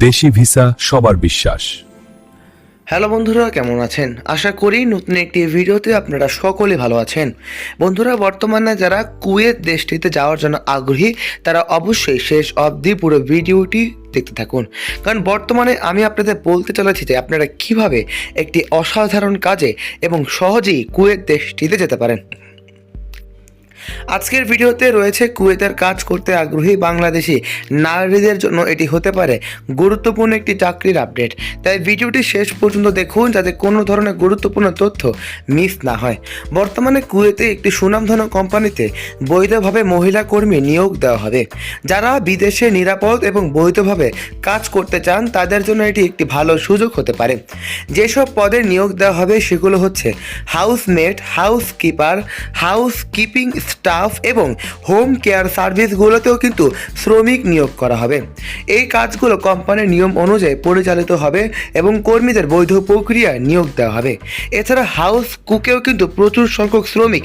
দেশি ভিসা সবার বিশ্বাস। হ্যালো বন্ধুরা, কেমন আছেন? আশা করি নতুন একটি ভিডিওতে আপনারা সকলে ভালো আছেন। বন্ধুরা, বর্তমানে যারা কুয়েত দেশটিতে যাওয়ার জন্য আগ্রহী তারা অবশ্যই শেষ অবধি পুরো ভিডিওটি দেখতে থাকুন, কারণ বর্তমানে আমি আপনাদের বলতে চলেছি যে আপনারা কিভাবে একটি অসাধারণ কাজে এবং সহজেই কুয়েত দেশটিতে যেতে পারেন। আজকের ভিডিওতে রয়েছে কুয়েতের কাজ করতে আগ্রহী বাংলাদেশি নারীদের জন্য এটি হতে পারে গুরুত্বপূর্ণ একটি চাকরির আপডেট। তাই ভিডিওটি শেষ পর্যন্ত দেখুন যাতে কোনো ধরনের গুরুত্বপূর্ণ তথ্য মিস না হয়। বর্তমানে কুয়েতে একটি সুনামধন্য কোম্পানিতে বৈধভাবে মহিলা কর্মী নিয়োগ দেওয়া হবে। যারা বিদেশে নিরাপদ এবং বৈধভাবে কাজ করতে চান তাদের জন্য এটি একটি ভালো সুযোগ হতে পারে। যেসব পদে নিয়োগ দেওয়া হবে সেগুলো হচ্ছে হাউসমেট, হাউসকিপার, হাউসকিপিং স্টাফ এবং হোম কেয়ার সার্ভিসগুলোতেও কিন্তু শ্রমিক নিয়োগ করা হবে। এই কাজগুলো কোম্পানির নিয়ম অনুযায়ী পরিচালিত হবে এবং কর্মীদের বৈধ প্রক্রিয়ায় নিয়োগ দেওয়া হবে। এছাড়া হাউস কুকেও কিন্তু প্রচুর সংখ্যক শ্রমিক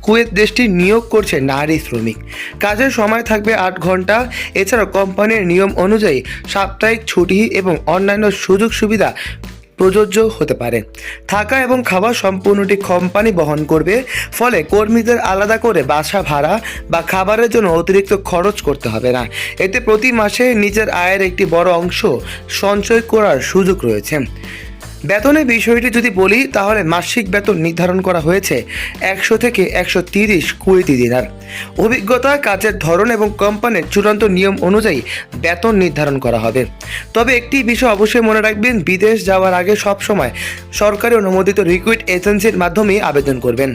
কুয়েত দেশটি নিয়োগ করছে নারী শ্রমিক। কাজের সময় থাকবে 8 ঘন্টা। এছাড়া কোম্পানির নিয়ম অনুযায়ী সাপ্তাহিক ছুটি এবং অন্যান্য সুযোগ সুবিধা প্রযোজ্য হতে পারে। থাকা এবং খাবার সম্পূর্ণটি কোম্পানি বহন করবে, ফলে কর্মীদের আলাদা করে বাসা ভাড়া বা খাবারের জন্য অতিরিক্ত খরচ করতে হবে না। এতে প্রতি মাসে নিজের আয়ের একটি বড় অংশ সঞ্চয় করার সুযোগ রয়েছে। বেতনের বিষয়টি যদি বলি তাহলে মাসিক বেতন নির্ধারণ করা হয়েছে 100 থেকে 130 কুয়েতি দিনার। অভিজ্ঞতা, কাজের ধরন এবং কোম্পানির চূড়ান্ত নিয়ম অনুযায়ী বেতন নির্ধারণ করা হবে। তবে একটি বিষয় অবশ্যই মনে রাখবেন, বিদেশ যাওয়ার আগে সবসময় সরকারি অনুমোদিত রিক্রুট এজেন্সির মাধ্যমে আবেদন করবেন।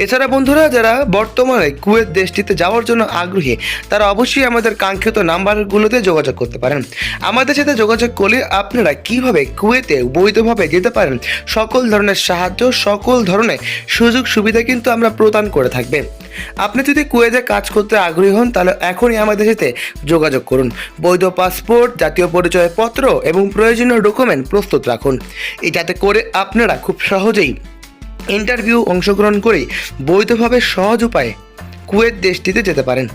এছাড়া বন্ধুরা, যারা বর্তমানে কুয়েত দেশটিতে যাওয়ার জন্য আগ্রহী তারা অবশ্যই আমাদের কাঙ্ক্ষিত নাম্বারগুলোতে যোগাযোগ করতে পারেন। আমাদের সাথে যোগাযোগ করলে আপনারা কিভাবে কুয়েতে বৈধভাবে যেতে পারেন সকল ধরনের সাহায্য, সকল ধরনের সুযোগ সুবিধা কিন্তু আমরা প্রদান করে থাকবে। আপনি যদি কুয়েতে কাজ করতে আগ্রহী হন তাহলে এখনই আমাদের সাথে যোগাযোগ করুন। বৈধ পাসপোর্ট, জাতীয় পরিচয়পত্র এবং প্রয়োজনীয় ডকুমেন্ট প্রস্তুত রাখুন, যাতে করে আপনারা খুব সহজেই ইন্টারভিউ অংশগ্রহণ করে বৈধভাবে সহজ উপায়ে কুয়েত দেশটিতে যেতে পারেন।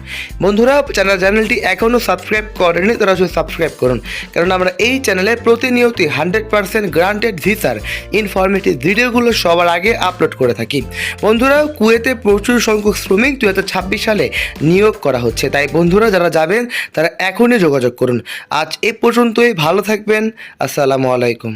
বন্ধুরা, চ্যানেলটি এখনও সাবস্ক্রাইব করেনি তারা সাবস্ক্রাইব করুন, কারণ আমরা এই চ্যানেলে প্রতিনিয়তই 100% গ্রান্টেড ভিসার ইনফরমেটিভ ভিডিওগুলো সবার আগে আপলোড করে থাকি। বন্ধুরা, কুয়েতে প্রচুর সংখ্যক শ্রমিক 2026 সালে নিয়োগ করা হচ্ছে। তাই বন্ধুরা যারা যাবেন তারা এখনই যোগাযোগ করুন। আজ এ পর্যন্তই, ভালো থাকবেন। আসসালামু আলাইকুম।